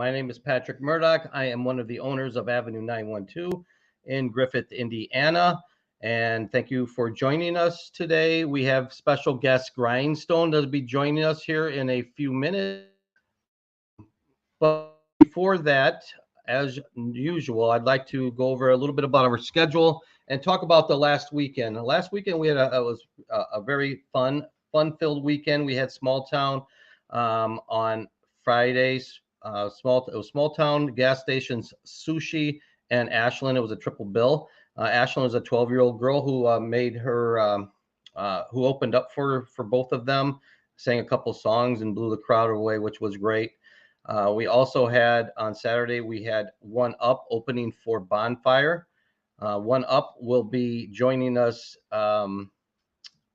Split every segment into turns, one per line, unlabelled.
My name is Patrick Murdoch. I am one of the owners of Avenue 912 in Griffith, Indiana. And thank you for joining us today. We have special guest Grindstone that'll be joining us here in a few minutes. But before that, as usual, I'd like to go over a little bit about our schedule and talk about the last weekend. Last weekend we had a very fun-filled weekend. We had Small Town on Fridays. It was Small Town gas stations, sushi, and Ashland. It was a triple bill. Ashland was a 12-year-old girl who made her who opened up for both of them, sang a couple songs and blew the crowd away, which was great. We also had on Saturday, we had One Up opening for Bonfire. One Up will be joining us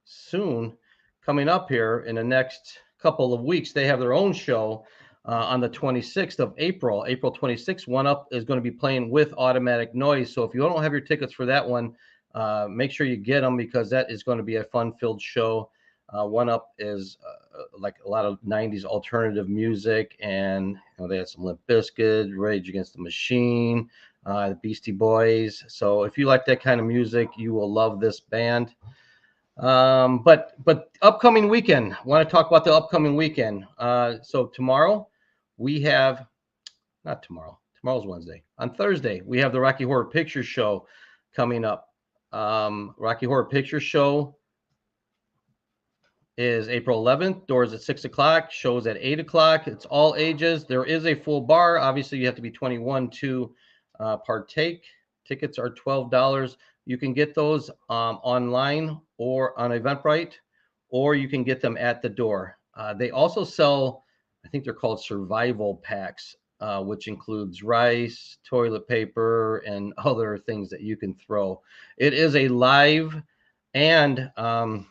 soon, coming up here in the next couple of weeks. They have their own show on the 26th of April. April 26th, One Up is going to be playing with Automatic Noise. So if you don't have your tickets for that one, make sure you get them because that is going to be a fun-filled show. One Up is like a lot of 90s alternative music, and they had some Limp Bizkit, Rage Against the Machine, the Beastie Boys. So if you like that kind of music, you will love this band. But upcoming weekend, I want to talk about the upcoming weekend. So tomorrow we have, not tomorrow, tomorrow's Wednesday. On Thursday, we have the Rocky Horror Picture Show coming up. Rocky Horror Picture Show is April 11th. Doors at 6 o'clock, shows at 8 o'clock. It's all ages. There is a full bar. Obviously, you have to be 21 to partake. Tickets are $12. You can get those online or on Eventbrite, or you can get them at the door. They also sell, I think they're called survival packs, which includes rice, toilet paper, and other things that you can throw. It is a live and the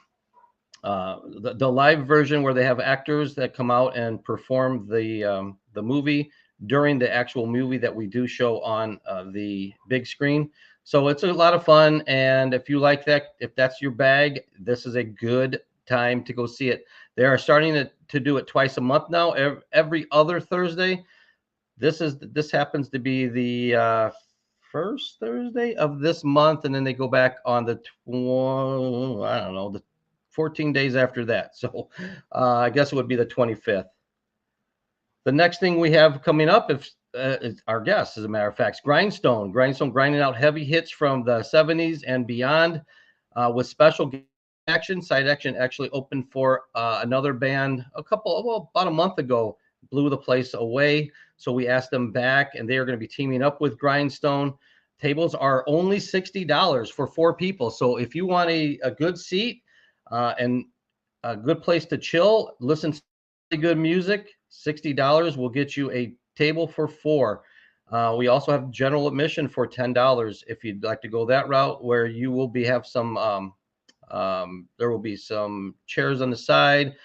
live version where they have actors that come out and perform the movie during the actual movie that we do show on the big screen. So it's a lot of fun, and if you like that, if that's your bag, this is a good time to go see it. They are starting to do it twice a month now, every other Thursday. This happens to be the first Thursday of this month, and then they go back on the 14 days after that. So I guess it would be the 25th. The next thing we have coming up is our guest, as a matter of fact, Grindstone grinding out heavy hits from the 70s and beyond with special action. Side Action actually opened for another band about a month ago, blew the place away. So we asked them back, and they are going to be teaming up with Grindstone. Tables are only $60 for 4 people. So if you want a good seat and a good place to chill, listen to good music, $60 will get you a table for 4. We also have general admission for $10 if you'd like to go that route, where you will have some there will be some chairs on the side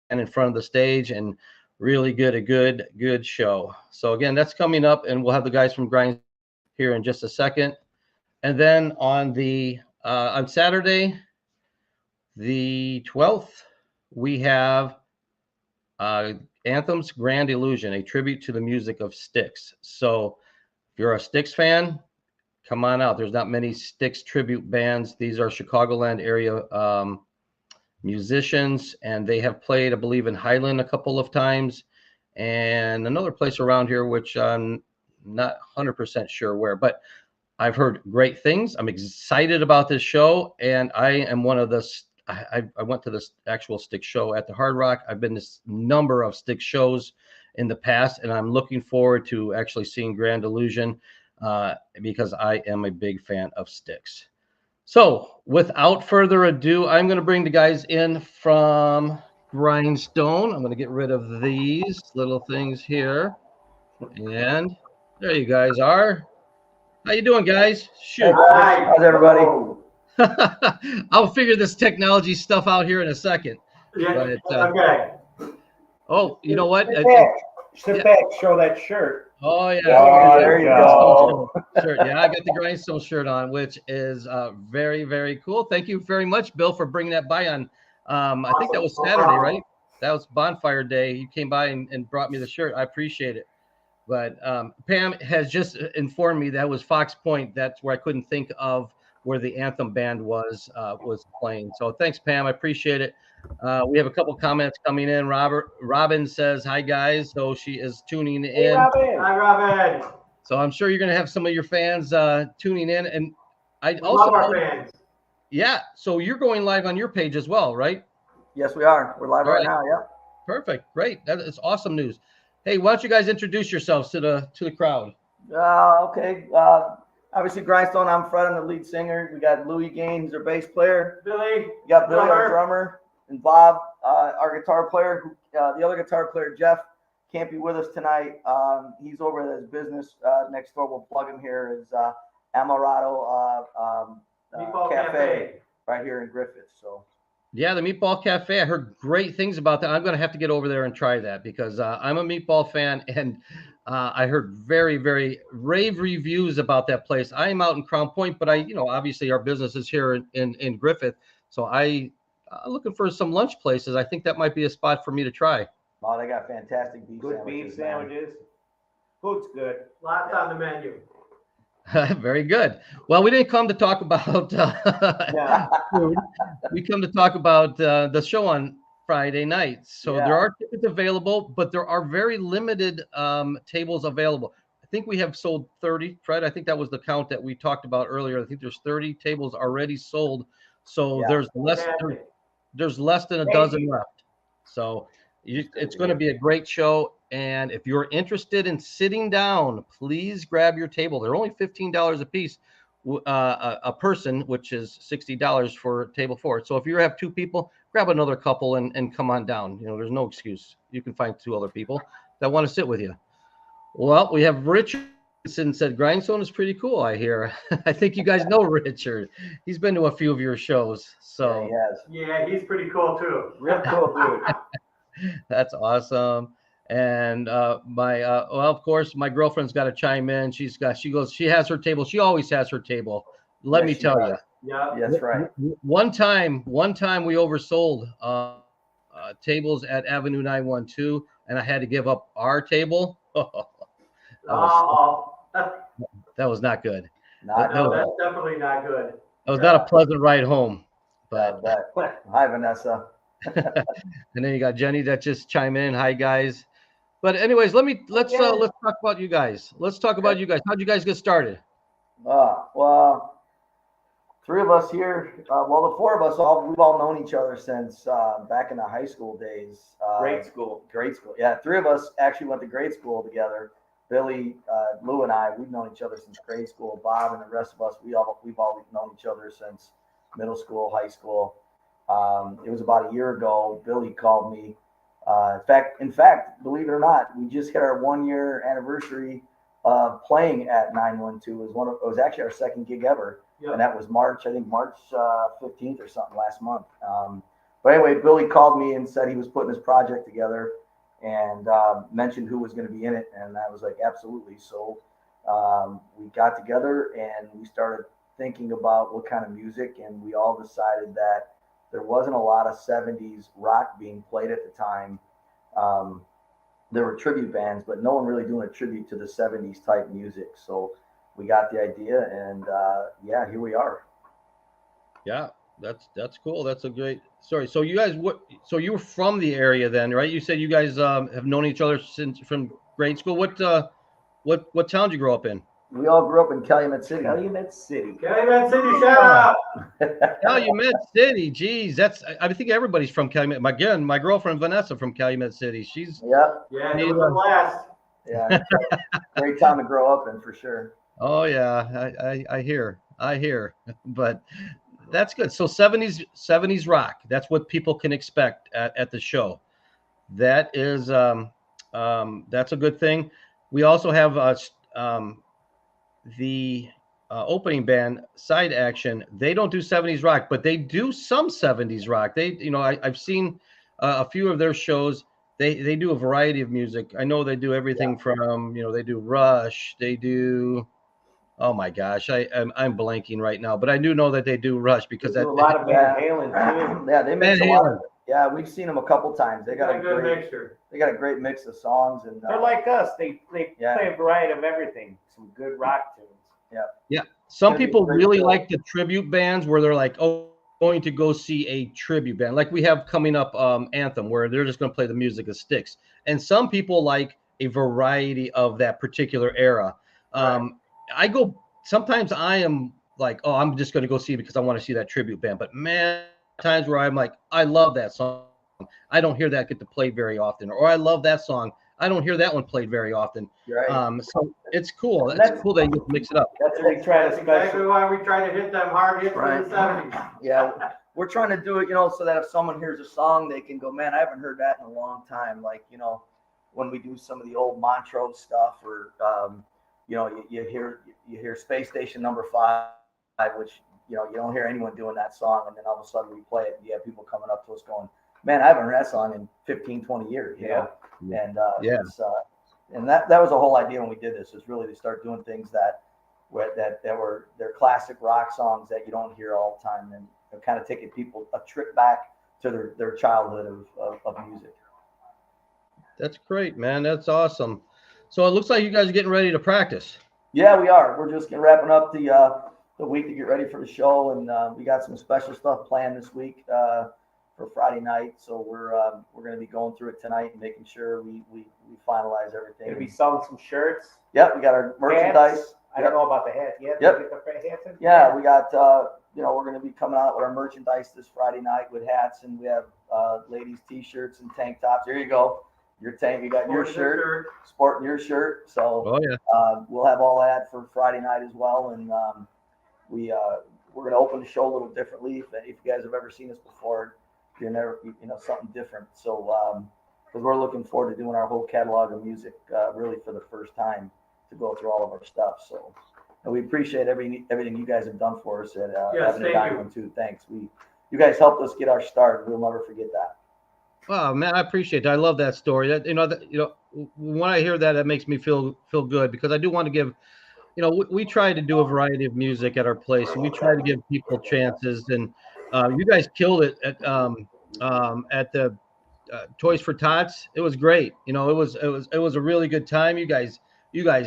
and in front of the stage, and really a good show. So again, that's coming up, and we'll have the guys from Grind here in just a second. And then on Saturday, the 12th, we have Anthem's Grand Illusion, a tribute to the music of Styx. So if you're a Styx fan, come on out. There's not many Styx tribute bands. These are Chicagoland area musicians, and they have played, I believe, in Highland a couple of times, and another place around here, which I'm not 100% sure where, but I've heard great things. I'm excited about this show, and I am one of the I went to this actual Styx show at the Hard Rock. I've been to a number of Styx shows in the past, and I'm looking forward to actually seeing Grand Illusion because I am a big fan of Styx. So without further ado, I'm going to bring the guys in from Grindstone. I'm going to get rid of these little things here. And there you guys are. How you doing, guys? Shoot.
Hi, how's everybody?
I'll figure this technology stuff out here in a second.
Yeah, okay.
Oh, you know what?
Sit back, show that shirt.
Oh, yeah.
Oh, there you go.
Shirt. Yeah, I got the Grindstone shirt on, which is very, very cool. Thank you very much, Bill, for bringing that by on. I think that was Saturday, right? That was Bonfire Day. You came by and brought me the shirt. I appreciate it. But Pam has just informed me that was Fox Point. That's where I couldn't think of where the anthem band was playing. So thanks, Pam. I appreciate it. We have a couple comments coming in. Robin says, hi, guys. So she is tuning in.
Hey, Robin. Hi, Robin.
So I'm sure you're going to have some of your fans tuning in. And I
We love our fans.
Yeah. So you're going live on your page as well, right?
Yes, we are. We're live right now. Yeah.
Perfect. Great. That is awesome news. Hey, why don't you guys introduce yourselves to the crowd?
Okay. Obviously, Grindstone. I'm Fred. I'm the lead singer. We got Louis Gaines, who's our bass player. Billy. We got Billy, our drummer, and Bob, our guitar player. The other guitar player, Jeff, can't be with us tonight. He's over at his business next door. We'll plug him here. Is Amarado Cafe right here in Griffith. So.
Yeah, the Meatball Cafe. I heard great things about that. I'm going to have to get over there and try that because I'm a meatball fan, and I heard very, very rave reviews about that place. I am out in Crown Point, but obviously our business is here in Griffith, so I'm looking for some lunch places. I think that might be a spot for me to try.
Oh, they got fantastic beef sandwiches. Food's good. Lots on the menu.
Very good. Well, we didn't come to talk about food. We come to talk about the show on Friday nights. So there are tickets available, but there are very limited tables available. I think we have sold 30. Fred, I think that was the count that we talked about earlier. I think there's 30 tables already sold. So there's less than a dozen left. So it's going to be a great show. And if you're interested in sitting down, please grab your table. They're only $15 a piece, a person, which is $60 for table 4. So if you have 2 people, grab another couple and come on down. There's no excuse. You can find 2 other people that want to sit with you. Well, we have Richard said Grindstone is pretty cool, I hear. I think you guys know Richard. He's been to a few of your shows. So
yeah, he's pretty cool too. Real cool dude.
That's awesome. And of course, my girlfriend's got to chime in. She has her table. She always has her table. Let me tell you.
Yeah, that's right.
One time we oversold tables at Avenue 912, and I had to give up our table. That was not good.
That's definitely not good.
That was not a pleasant ride home. But
hi, Vanessa.
And then you got Jenny that just chime in. Hi, guys. But anyways, let's talk about you guys. Let's talk about you guys. How'd you guys get started?
Well, 3 of us here. The 4 of us we've all known each other since back in the high school days. Grade school. Yeah, 3 of us actually went to grade school together. Billy, Lou, and I. We've known each other since grade school. Bob and the rest of us. we've all known each other since middle school, high school. It was about a year ago. Billy called me. In fact, believe it or not, we just hit our 1-year anniversary playing at 912. It was actually our 2nd gig ever, and that was March 15th or something last month. But anyway, Billy called me and said he was putting his project together, and mentioned who was going to be in it, and I was like, absolutely. So we got together and we started thinking about what kind of music, and we all decided that there wasn't a lot of 70s rock being played at the time. There were tribute bands, but no one really doing a tribute to the 70s type music. So we got the idea, and here we are.
Yeah, that's cool. That's a great story. So you guys, you were from the area then, right? You said you guys have known each other from grade school. What town did you grow up in?
We all grew up in Calumet City.
Calumet City,
shout out.
Calumet City, geez, I think everybody's from Calumet. Again, my girlfriend Vanessa from Calumet City. She's
it was a blast. Yeah, great town to grow up in for sure.
Oh yeah, I hear, but that's good. So 70s rock. That's what people can expect at the show. That is that's a good thing. We also have the opening band Side Action. They don't do 70s rock, but they do some 70s rock. I've seen a few of their shows. They do a variety of music. I know they do everything from they do Rush. They do. Oh my gosh, I'm blanking right now, but I do know that they do Rush because
a lot of Van Halen too.
Yeah, they mix a lot. Yeah, we've seen them a couple times. They got a
good
great
mixture.
They got a great mix of songs, and
they're like us. They play a variety of everything. Some good rock tunes.
Yeah. Some people really like the tribute bands where they're like, oh, going to go see a tribute band like we have coming up, Anthem, where they're just going to play the music of Styx. And some people like a variety of that particular era. Sometimes I am like, oh, I'm just going to go see it because I want to see that tribute band. But man, times where I'm like, I love that song. I don't hear that get to play very often. Or I love that song. I don't hear that one played very often.
Right.
So it's cool. It's cool that you mix it up.
That's what we try to
exactly why we try to hit them hard hits from the 70s.
Yeah, we're trying to do it, so that if someone hears a song, they can go, man, I haven't heard that in a long time. Like, when we do some of the old Montrose stuff, or you hear Space Station Number 5, which you don't hear anyone doing that song, and then all of a sudden we play it, and you have people coming up to us going, man, I haven't heard that song in 15, 20 years. You know? And and that was the whole idea when we did this, was really to start doing things that were their classic rock songs that you don't hear all the time, and kind of taking people a trip back to their childhood of music.
That's great, man. That's awesome. So it looks like you guys are getting ready to practice.
Yeah, we are. We're just wrapping up the week to get ready for the show, and we got some special stuff planned this week for Friday night. So we're going to be going through it tonight and making sure we finalize everything.
Gonna be selling some shirts.
Yep, we got our merchandise.
Hats. I don't know about the hats yet.
Yep.
Yeah,
we got we're going to be coming out with our merchandise this Friday night with hats, and we have ladies t-shirts and tank tops. There you go. Your tank, you got your shirt, sporting your shirt. So we'll have all that for Friday night as well, and we're going to open the show a little differently. If you guys have ever seen us before, you're never something different. So because we're looking forward to doing our whole catalog of music really for the first time, to go through all of our stuff. So, and we appreciate everything you guys have done for us at Avenue Diamond too. Thanks. You guys helped us get our start. We'll never forget that.
Oh man, I appreciate that. I love that story. That when I hear that, that makes me feel good, because I do want to give, we try to do a variety of music at our place, and we try to give people chances. And you guys killed it at the Toys for Tots. It was great. It was a really good time. You guys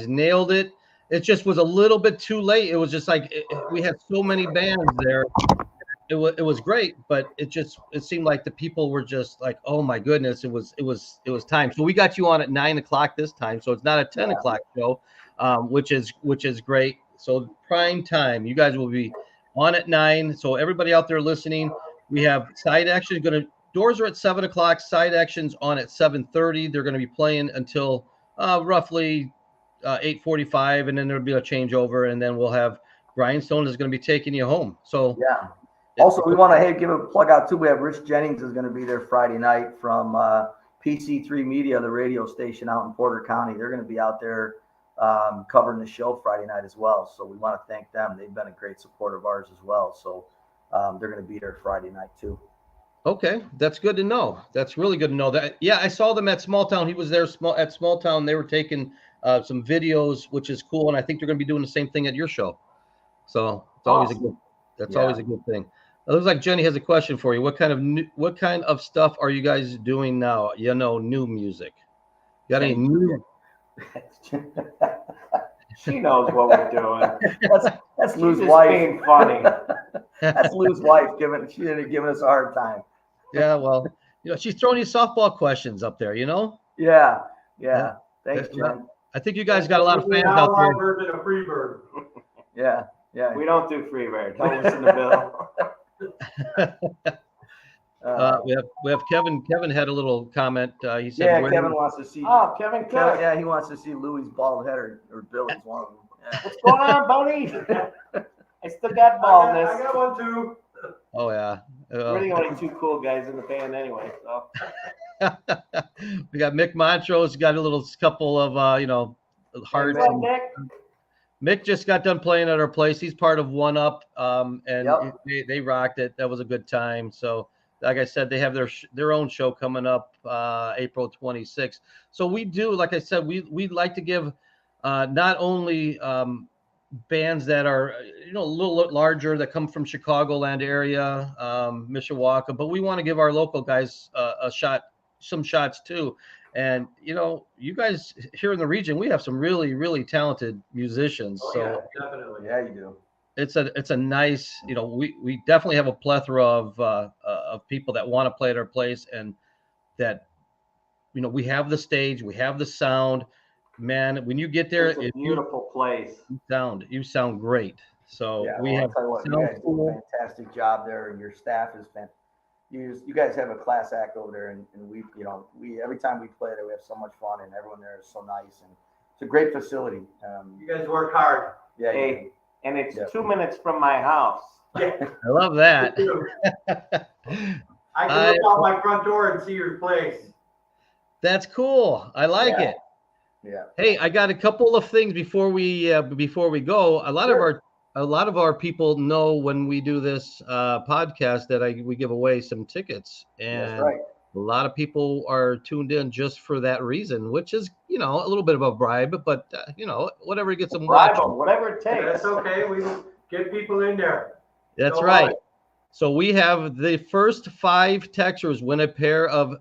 nailed it. It just was a little bit too late. It was just like we had so many bands there. It was great, but it seemed like the people were just like, oh my goodness, it was time. So we got you on at 9 o'clock this time, so it's not a 10 o'clock show, which is great. So prime time, you guys will be on at 9. So everybody out there listening, we have side action. Doors are at 7 o'clock. Side actions on at 7:30. They're going to be playing until roughly 8:45, and then there'll be a changeover, and then we'll have Grindstone is going to be taking you home. So
yeah. Also, we want to give a plug out too. We have Rich Jennings is going to be there Friday night from PC3 Media, the radio station out in Porter County. They're going to be out there covering the show Friday night as well. So we want to thank them. They've been a great support of ours as well. So they're going to be there Friday night too.
Okay, that's good to know. That's really good to know. That I saw them at Small Town. He was there at Small Town. They were taking some videos, which is cool, and I think they're going to be doing the same thing at your show. So it's always always a good thing. It looks like Jenny has a question for you. What kind of stuff are you guys doing now? New music. Got any new?
She knows what we're doing.
That's Lou's wife.
Being funny.
That's Lou's wife giving us a hard time.
Yeah, well, she's throwing you softball questions up there.
Yeah. Thanks, Jen.
I think you guys got a lot of fans out there.
Bird and a free bird.
Yeah.
We don't do free bird. Don't listen to Bill.
We have Kevin. Kevin had a little comment. He said,
Kevin wants to see.
Oh, Kevin.
Yeah, he wants to see Louis' bald head or Billy's one of them. Yeah.
What's going on, Boney? I still got baldness.
I got one too.
Oh yeah.
We're the only two cool guys in the band anyway. So.
We got Mick Montrose. Got a little couple of hearts. Mick just got done playing at our place. He's part of One Up, and they rocked it. That was a good time. So, like I said, they have their own show coming up April 26th. So we do, like I said, we like to give not only bands that are, a little larger that come from Chicagoland area, Mishawaka, but we want to give our local guys some shots too. And, you guys here in the region, we have some really, really talented musicians.
Oh,
So
yeah, definitely.
Yeah, you do.
it's a nice, we definitely have a plethora of people that want to play at our place, and that, we have the stage, we have the sound, man. When you get there,
It's a beautiful place.
you sound great. So
Yeah,
we
well,
have
I'll tell you what, you
sound
guys do
cool.
a fantastic job there, and your staff is fantastic. You guys have a class act over there, and we every time we play there, we have so much fun, and everyone there is so nice, and it's a great facility.
You guys work hard.
Yeah, you
Hey, and it's 2 minutes from my house.
Yeah.
I love that.
I can look out my front door and see your place.
That's cool. I like
Yeah.
it.
Yeah.
Hey, I got a couple of things before we go. A lot of our people know when we do this podcast that we give away some tickets, and
That's right.
a lot of people are tuned in just for that reason, which is a little bit of a bribe, but whatever gets them
Bribe
watching.
them, whatever it takes.
That's okay. We will get people in there.
That's
Don't
right.
worry.
So we have the first 5 texters win a pair of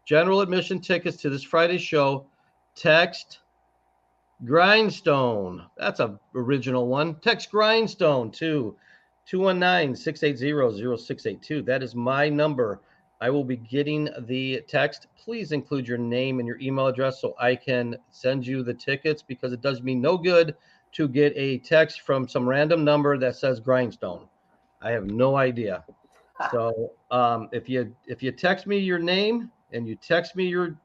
general admission tickets to this Friday show. Text Grindstone. That's a original one. Text Grindstone to 219-680-0682. That is my number. I will be getting the text. Please include your name and your email address so I can send you the tickets, because it does me no good to get a text from some random number that says Grindstone. I have no idea. So if you text me your name and you text me your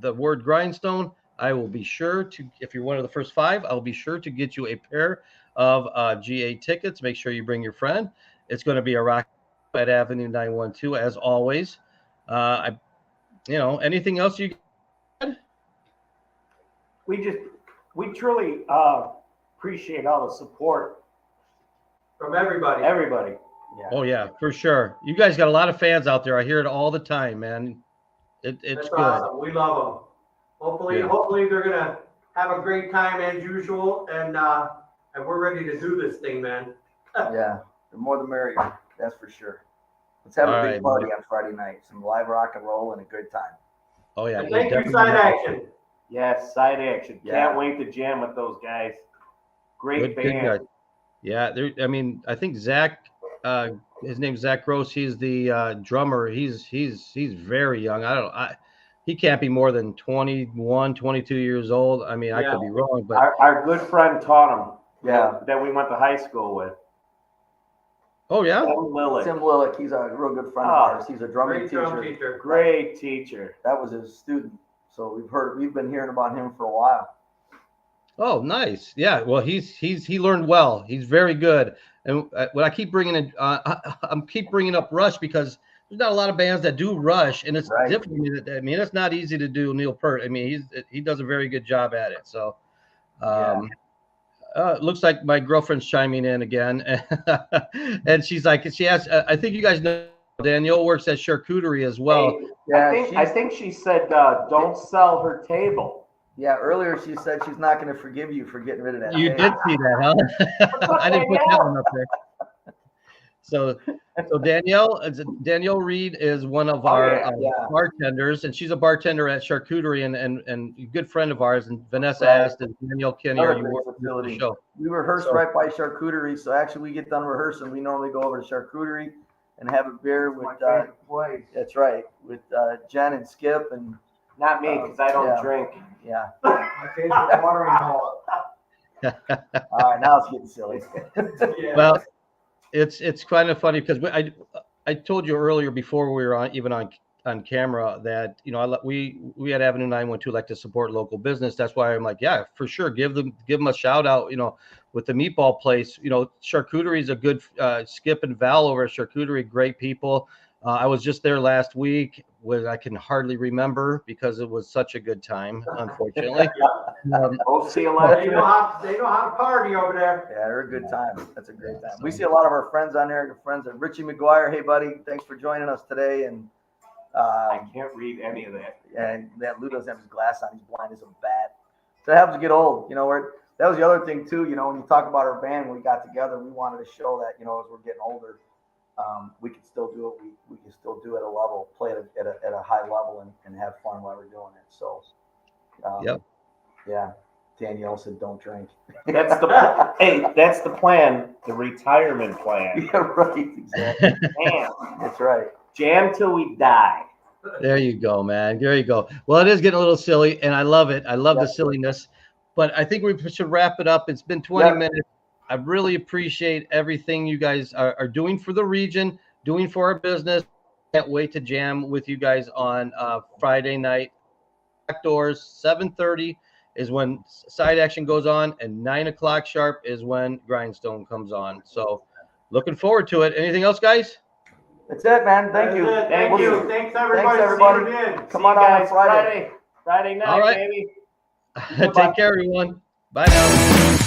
the word Grindstone, I will be sure to, if you're one of the first 5, I'll be sure to get you a pair of GA tickets. Make sure you bring your friend. It's going to be a rock at Avenue 912 as always. Anything else you got?
We truly appreciate all the support.
From everybody.
Everybody.
Yeah.
Oh yeah, for sure. You guys got a lot of fans out there. I hear it all the time, man. It's
That's
good.
awesome. We love them. Hopefully,
Yeah.
hopefully they're gonna have a great time as usual, and we're ready to do this thing, man.
Yeah. The more the merrier. That's for sure. Let's have
All
a big
right,
party on Friday night. Some live rock and roll and a good time.
Oh yeah.
And thank you,
definitely.
Side Action.
Yes, side action.
Yeah.
Can't wait to jam with those guys. Great
Good
band.
guys. Yeah, I think Zach, his name's Zach Gross. He's the drummer. He's very young. He can't be more than 21, 22 years old. I mean, I
Yeah.
could be wrong, but
Our good friend taught him.
Yeah.
That we went to high school with.
oh yeah,
Tim Lillick.
Tim Lillick, he's a real good friend of ours. He's a drumming
Great drum
teacher.
teacher.
Great teacher.
That was his student. So we've been hearing about him for a while.
oh nice. Yeah, well he learned well. He's very good. And when I keep bringing in, I'm keep bringing up Rush because there's not a lot of bands that do Rush, and it's
Right.
different. I mean, it's not easy to do Neil Peart. I mean, he does a very good job at it. So. It looks like my girlfriend's chiming in again, and she asked. I think you guys know Danielle works at Charcuterie as well.
Hey,
Yeah,
I think she said don't sell her table.
Yeah, earlier she said she's not going to forgive you for getting rid of that.
You
table.
did see that, huh? I didn't put that one up there. So Danielle Reed is one of our
yeah.
bartenders, and she's a bartender at Charcuterie and a good friend of ours. And Vanessa
Right.
asked, Danielle Kenny,
Another
are you
great
working the
facility.
show?
We rehearse
So-
right by Charcuterie, so actually we get done rehearsing. We normally go over to Charcuterie and have a beer with. That's right, with Jen and Skip and
Not me, because I don't
Yeah.
drink.
yeah.
My favorite watering hole.
All right, now it's getting silly.
Yeah.
Well, it's kind of funny because I told you earlier before we were on camera that we at Avenue 912 like to support local business. That's why I'm like, yeah, for sure, give them a shout out. With the meatball place, Charcuterie is a good Skip and Val over at Charcuterie, great people. I was just there last week. I can hardly remember because it was such a good time, unfortunately.
We'll see you
They
later.
know how to party over there.
Yeah, they're a good time. That's a great time. We see a lot of our friends on there. Good friends. Richie McGuire, hey buddy, thanks for joining us today. And
I can't read any of that.
and that Lou doesn't have his glass on. He's blind as a bat. So it happens to get old. that was the other thing too. You know, when you talk about our band, when we got together, we wanted to show that, you know, as we're getting older, we can still do it. We can still do it at a level, play at a high level, and have fun while we're doing it. So,
Yep.
Yeah. Danielle said, "Don't drink."
That's that's the plan. The retirement plan.
Yeah, right. Exactly.
Man,
That's right.
jam till we die.
There you go, man. There you go. Well, it is getting a little silly, and I love it. I love the
Yeah.
silliness, but I think we should wrap it up. It's been 20
Yeah.
minutes. I really appreciate everything you guys are doing for the region, doing for our business. Can't wait to jam with you guys on Friday night. Back doors, 7:30 is when side action goes on, and 9 o'clock sharp is when Grindstone comes on. So looking forward to it. Anything else, guys?
That's it, man. Thank you.
Thank you. Thanks, everybody.
everybody.
See you again.
Come on out on Friday.
Friday night,
All right.
baby.
Take care, everyone. Bye now.